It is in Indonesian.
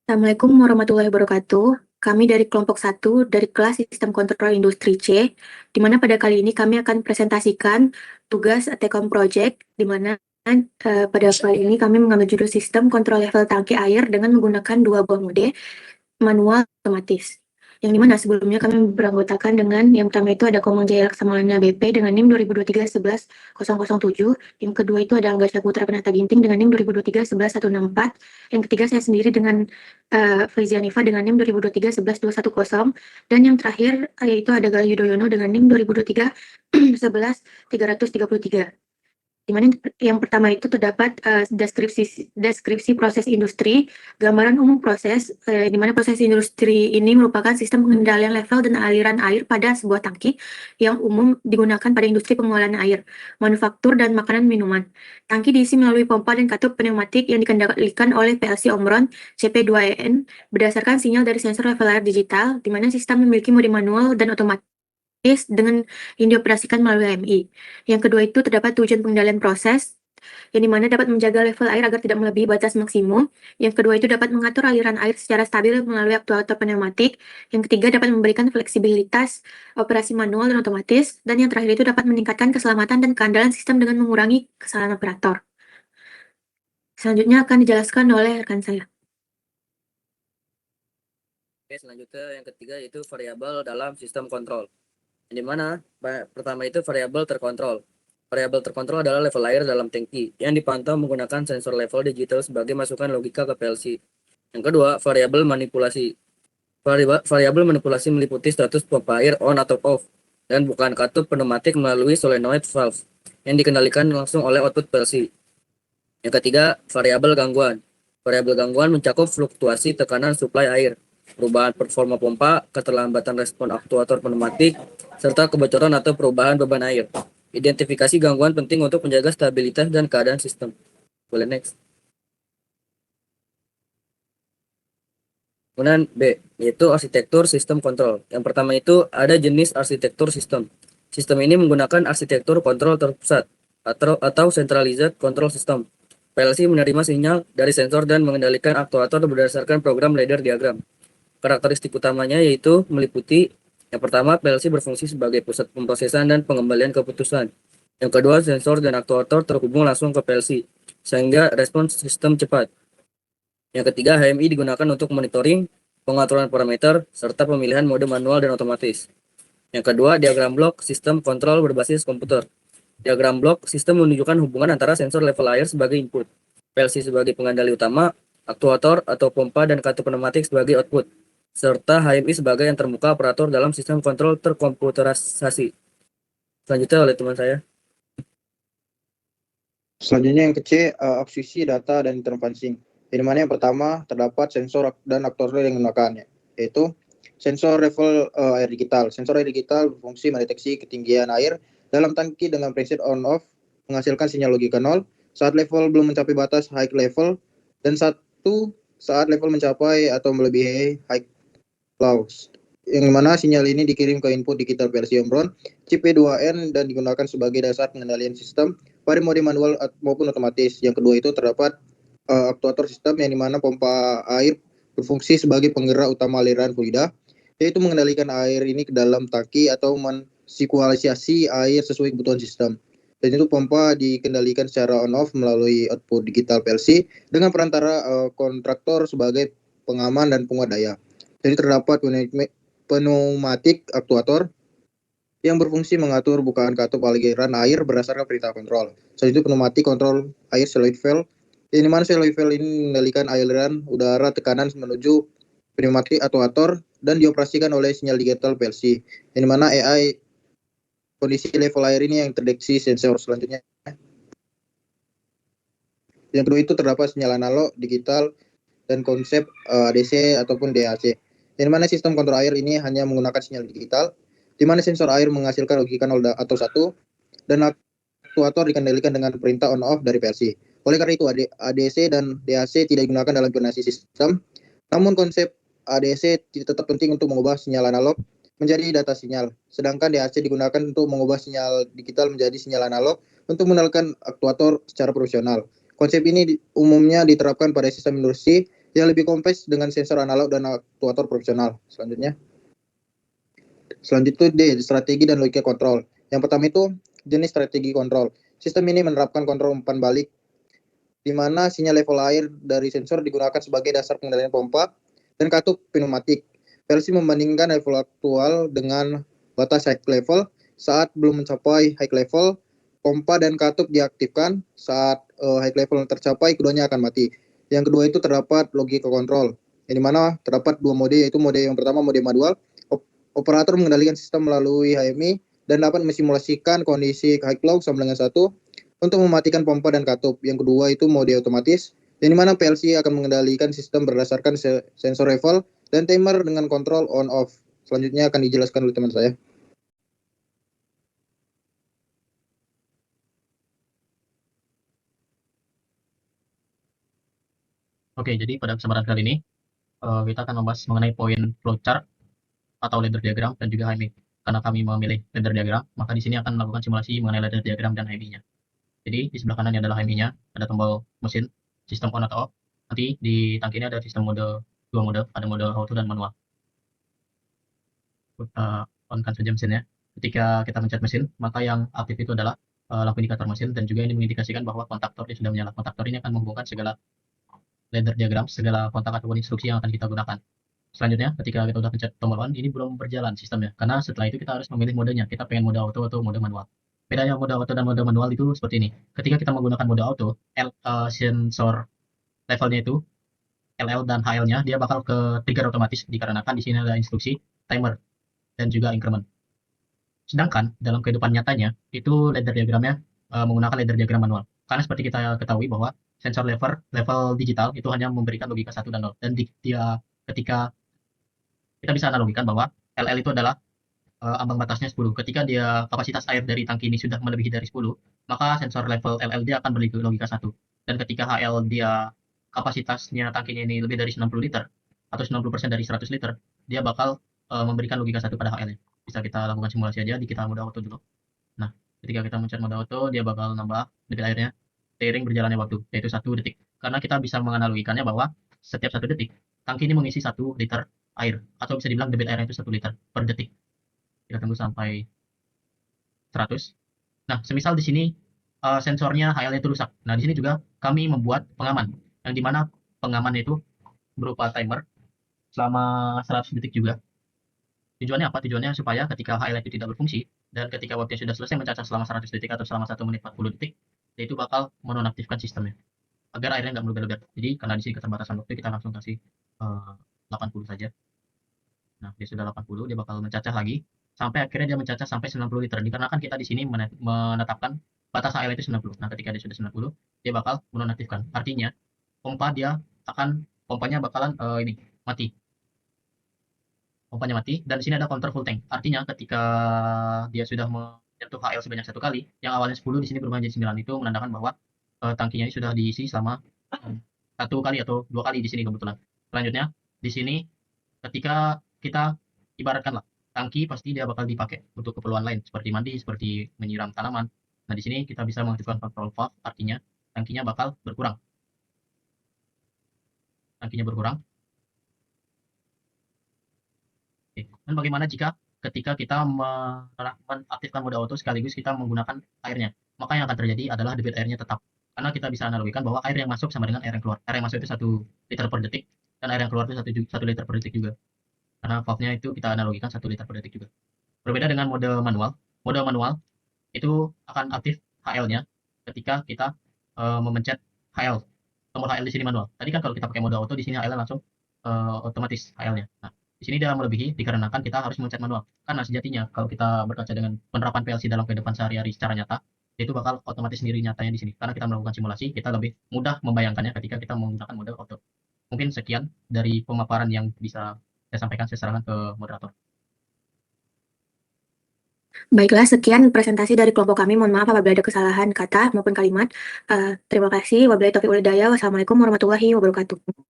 Assalamualaikum warahmatullahi wabarakatuh. Kami dari kelompok 1 dari kelas Sistem Kontrol Industri C, di mana pada kali ini kami akan presentasikan tugas Tekom Project, di mana pada kali ini kami mengambil judul Sistem Kontrol Level Tangki Air dengan menggunakan dua buah mode, manual otomatis. Yang dimana sebelumnya kami beranggotakan dengan yang pertama itu ada Komang Jaya Laksamana BP dengan NIM 2023-11-007. Yang kedua itu ada Angga Saputra Penata Ginting dengan NIM 2023-11-164. Yang ketiga saya sendiri dengan Frizia Nifa dengan NIM 2023-11-210. Dan yang terakhir yaitu ada Gal Yudhoyono dengan NIM 2023-11-333. Di mana yang pertama itu terdapat deskripsi proses industri, gambaran umum proses, di mana proses industri ini merupakan sistem pengendalian level dan aliran air pada sebuah tangki yang umum digunakan pada industri pengolahan air, manufaktur, dan makanan minuman. Tangki diisi melalui pompa dan katup pneumatik yang dikendalikan oleh PLC Omron CP2EN berdasarkan sinyal dari sensor level air digital, di mana sistem memiliki mode manual dan otomatis dengan yang dioperasikan melalui AMI. Yang kedua itu terdapat tujuan pengendalian proses, yang dimana dapat menjaga level air agar tidak melebihi batas maksimum. Yang kedua itu dapat mengatur aliran air secara stabil melalui aktuator pneumatik. Yang ketiga dapat memberikan fleksibilitas operasi manual dan otomatis. Dan yang terakhir itu dapat meningkatkan keselamatan dan keandalan sistem dengan mengurangi kesalahan operator. Selanjutnya akan dijelaskan oleh rekan saya. Oke, selanjutnya yang ketiga yaitu variabel dalam sistem kontrol. Yang dimana pertama itu variabel terkontrol. Variabel terkontrol adalah level air dalam tangki yang dipantau menggunakan sensor level digital sebagai masukan logika ke PLC. Yang kedua, variabel manipulasi. Variabel manipulasi meliputi status pompa air on atau off dan bukan katup pneumatik melalui solenoid valve yang dikendalikan langsung oleh output PLC. Yang ketiga, variabel gangguan. Variabel gangguan mencakup fluktuasi tekanan suplai air, perubahan performa pompa, keterlambatan respon aktuator pneumatik, serta kebocoran atau perubahan beban air. Identifikasi gangguan penting untuk menjaga stabilitas dan keadaan sistem. Boleh next. Kemudian B, yaitu arsitektur sistem kontrol. Yang pertama itu ada jenis arsitektur sistem. Sistem ini menggunakan arsitektur kontrol terpusat atau centralized control system. PLC menerima sinyal dari sensor dan mengendalikan aktuator berdasarkan program ladder diagram. Karakteristik utamanya yaitu meliputi yang pertama, PLC berfungsi sebagai pusat pemrosesan dan pengembalian keputusan. Yang kedua, sensor dan aktuator terhubung langsung ke PLC, sehingga respons sistem cepat. Yang ketiga, HMI digunakan untuk monitoring, pengaturan parameter, serta pemilihan mode manual dan otomatis. Yang kedua, diagram blok sistem kontrol berbasis komputer. Diagram blok sistem menunjukkan hubungan antara sensor level air sebagai input, PLC sebagai pengendali utama, aktuator atau pompa dan katup pneumatik sebagai output, serta HMI sebagai yang terbuka operator dalam sistem kontrol terkomputerisasi. Selanjutnya oleh teman saya. Selanjutnya yang kecil, akuisisi data dan interfacing. Di mana yang pertama terdapat sensor dan aktuator yang digunakannya, yaitu sensor level air digital. Sensor air digital berfungsi mendeteksi ketinggian air dalam tangki dengan preset on-off, menghasilkan sinyal logika 0 saat level belum mencapai batas high level dan 1 saat level mencapai atau melebihi high low. Yang mana sinyal ini dikirim ke input digital PLC Omron CP2N dan digunakan sebagai dasar pengendalian sistem pada mode manual maupun otomatis. Yang kedua itu terdapat aktuator sistem yang dimana pompa air berfungsi sebagai penggerak utama aliran fluida, yaitu mengendalikan air ini ke dalam tangki atau mensirkulasi air sesuai kebutuhan sistem. Dan itu pompa dikendalikan secara on-off melalui output digital PLC dengan perantara kontraktor sebagai pengaman dan penguat daya. Jadi terdapat pneumatik aktuator yang berfungsi mengatur bukaan katup aliran air berdasarkan perintah kontrol. Selanjutnya pneumatik kontrol air solenoid valve, yang dimana solenoid valve ini mengendalikan aliran udara tekanan menuju pneumatik aktuator dan dioperasikan oleh sinyal digital PLC. Yang dimana AI kondisi level air ini yang terdeteksi sensor selanjutnya. Yang kedua itu terdapat sinyal analog, digital, dan konsep ADC ataupun DAC. Yang mana sistem kontrol air ini hanya menggunakan sinyal digital, di mana sensor air menghasilkan logika 0 atau 1, dan aktuator dikendalikan dengan perintah on-off dari PLC. Oleh karena itu, ADC dan DAC tidak digunakan dalam koordinasi sistem, namun konsep ADC tetap penting untuk mengubah sinyal analog menjadi data sinyal, sedangkan DAC digunakan untuk mengubah sinyal digital menjadi sinyal analog untuk mengendalikan aktuator secara profesional. Konsep ini umumnya diterapkan pada sistem industri yang lebih kompleks dengan sensor analog dan aktuator profesional. Selanjutnya D, strategi dan logika kontrol. Yang pertama itu jenis strategi kontrol. Sistem ini menerapkan kontrol umpan balik, di mana sinyal level air dari sensor digunakan sebagai dasar pengendalian pompa dan katup pneumatik. PLC membandingkan level aktual dengan batas high level. Saat belum mencapai high level, pompa dan katup diaktifkan. Saat high level tercapai, keduanya akan mati. Yang kedua itu terdapat logika kontrol, yang dimana terdapat dua mode, yaitu mode yang pertama mode manual. Operator mengendalikan sistem melalui HMI dan dapat mensimulasikan kondisi high flow sama dengan 1 untuk mematikan pompa dan katup. Yang kedua itu mode otomatis, yang dimana PLC akan mengendalikan sistem berdasarkan sensor level dan timer dengan kontrol on off. Selanjutnya akan dijelaskan oleh teman saya. Oke, jadi pada kesempatan kali ini kita akan membahas mengenai poin flowchart atau ladder diagram dan juga HMI. Karena kami memilih ladder diagram, maka di sini akan melakukan simulasi mengenai ladder diagram dan HMI-nya. Jadi di sebelah kanan ini adalah HMI-nya, ada tombol mesin, sistem on atau off. Nanti di tangki ini ada sistem mode, dua mode, ada mode auto dan manual. On-kan saja mesinnya. Ketika kita mencet mesin, maka yang aktif itu adalah lampu indikator mesin dan juga ini mengindikasikan bahwa kontaktor sudah menyala. Kontaktor ini akan menghubungkan segala ladder diagram, segala kontak ataupun instruksi yang akan kita gunakan. Selanjutnya, ketika kita sudah pencet tombol on, ini belum berjalan sistemnya. Karena setelah itu kita harus memilih modenya. Kita pengen mode auto atau mode manual. Bedanya mode auto dan mode manual itu seperti ini. Ketika kita menggunakan mode auto, sensor levelnya itu, LL dan HL-nya, dia bakal ke trigger otomatis. Dikarenakan di sini ada instruksi timer dan juga increment. Sedangkan dalam kehidupan nyatanya, itu ladder diagramnya menggunakan ladder diagram manual. Karena seperti kita ketahui bahwa sensor level digital itu hanya memberikan logika 1 dan 0. Dan ketika kita bisa analogikan bahwa LL itu adalah ambang batasnya 10. Ketika dia kapasitas air dari tangki ini sudah melebihi dari 10, maka sensor level LL dia akan berlogika 1. Dan ketika HL dia kapasitasnya tangkinya ini lebih dari 90 liter atau 90% dari 100 liter, dia bakal memberikan logika 1 pada HL-nya. Bisa kita lakukan simulasi aja, kita mode auto dulu. Nah, ketika kita mencet mode auto, dia bakal nambah debit airnya seiring berjalannya waktu, yaitu 1 detik. Karena kita bisa menganalogikannya bahwa setiap 1 detik, tangki ini mengisi 1 liter air, atau bisa dibilang debit airnya itu 1 liter per detik. Kita tunggu sampai 100. Nah, semisal di sini sensornya HL-nya itu rusak. Nah, di sini juga kami membuat pengaman, yang dimana pengaman itu berupa timer selama 100 detik juga. Tujuannya apa? Tujuannya supaya ketika HL itu tidak berfungsi, dan ketika waktunya sudah selesai mencacah selama 100 detik atau selama 1 menit 40 detik, dia itu bakal menonaktifkan sistemnya, agar airnya nggak meluber-luber. Jadi, karena di sini keterbatasan waktu, kita langsung kasih 80 saja. Nah, dia sudah 80, dia bakal mencacah lagi, sampai akhirnya dia mencacah sampai 90 liter. Dikarenakan kita di sini menetapkan batas HL itu 90. Nah, ketika dia sudah 90, dia bakal menonaktifkan. Artinya, pompanya bakalan mati. Pompanya mati, dan di sini ada counter full tank. Artinya ketika dia sudah menyentuh HL sebanyak 1 kali, yang awalnya 10 di sini berubah menjadi 9, itu menandakan bahwa tangkinya ini sudah diisi selama 1 kali atau 2 kali di sini kebetulan. Selanjutnya, di sini ketika kita ibaratkanlah tangki, pasti dia bakal dipakai untuk keperluan lain seperti mandi, seperti menyiram tanaman. Nah, di sini kita bisa mengaktifkan control valve, artinya tangkinya bakal berkurang. Tangkinya berkurang. Dan bagaimana jika ketika kita mengaktifkan mode auto sekaligus kita menggunakan airnya? Maka yang akan terjadi adalah debit airnya tetap. Karena kita bisa analogikan bahwa air yang masuk sama dengan air yang keluar. Air yang masuk itu 1 liter per detik, dan air yang keluar itu 1 liter per detik juga. Karena valve-nya itu kita analogikan 1 liter per detik juga. Berbeda dengan mode manual. Mode manual itu akan aktif HL-nya ketika kita memencet HL. Tombol HL di sini manual. Tadi kan kalau kita pakai mode auto, di sini HL langsung otomatis HL-nya. Nah, di sini dia melebihi dikarenakan kita harus mencet manual. Karena sejatinya kalau kita berkaca dengan penerapan PLC dalam kehidupan sehari-hari secara nyata, itu bakal otomatis sendiri nyatanya di sini. Karena kita melakukan simulasi, kita lebih mudah membayangkannya ketika kita menggunakan mode auto. Mungkin sekian dari pemaparan yang bisa saya sampaikan. Saya serahkan ke moderator. Baiklah, sekian presentasi dari kelompok kami. Mohon maaf apabila ada kesalahan kata maupun kalimat. Terima kasih. Wabillahi taufiq wal hidayah. Wassalamualaikum warahmatullahi wabarakatuh.